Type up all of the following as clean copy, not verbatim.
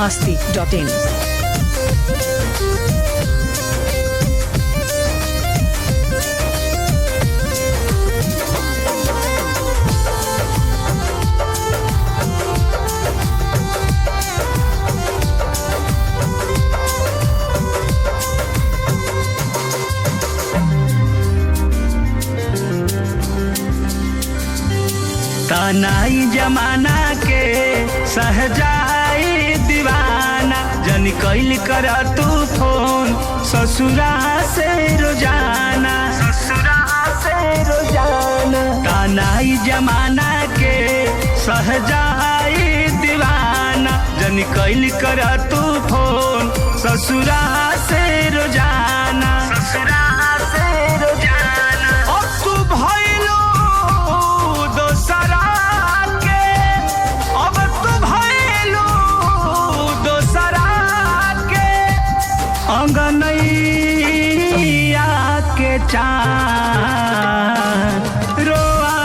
masti.in. तनाई जमाना के सहजाई दीवाना जन कैल कर तू फोन ससुरा से रोजाना तनाई जमाना के सहजाई दीवाना जन कैल कर तू फोन ससुरा से रोजाना अब तू भइलो दोसरा के, अब तू भइलो दोसरा के अंगनैया के चाँद रोआ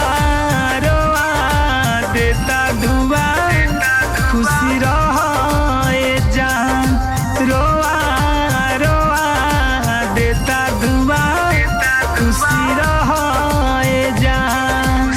रोआ देता दुआ खुशी रहे जान रोआ रोआ देता दुआ खुशी रहे जान।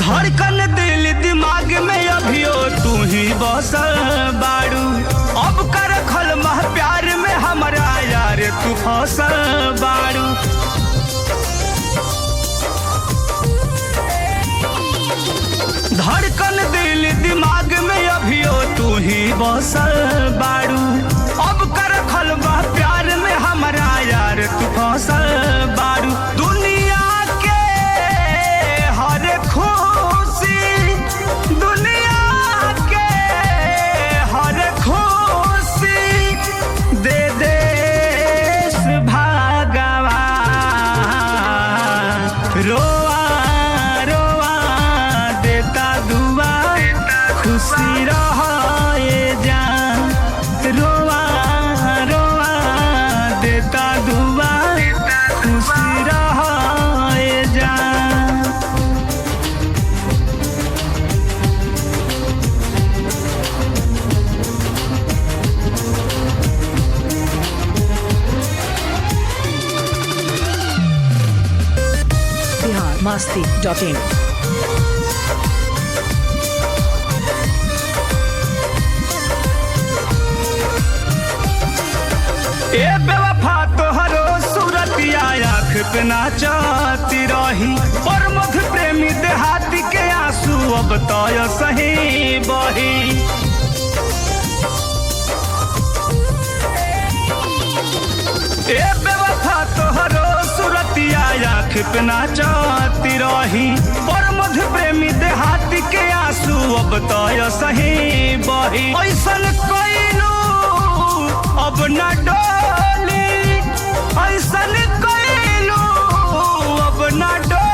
धड़कन दिल दिमाग में अभियो तू ही बसल बाड़ू, अब कर खल मह प्यार में हमारा यार तू फसल बाड़ू। धड़कन दिल दिमाग में अभियो तू ही बसल बाड़ू, अब कर खल मह प्यार में हमारा यार तू फसल बाड़ू। दुनिया के हर खुशी, दुनिया के हर खुशी दे देश भगवान रोआ रोआ देता दुआ खुशी रहे जान रोआ रोआ देता दुआ खुशी रहे जान। Bihar masti.in. ए बेवफा तोहरो सूरतिया आँख पे नाचती रही, और मध प्रेमी देहाती के आंसू अब तो सही बही। ए बेवफा तोहरो सूरतिया आँख पे नाचती रही, और मध प्रेमी देहाती के आंसू अब तो सही बही। ऐसन कइलू अब न डोली, ऐसन कइलू अब न डोली।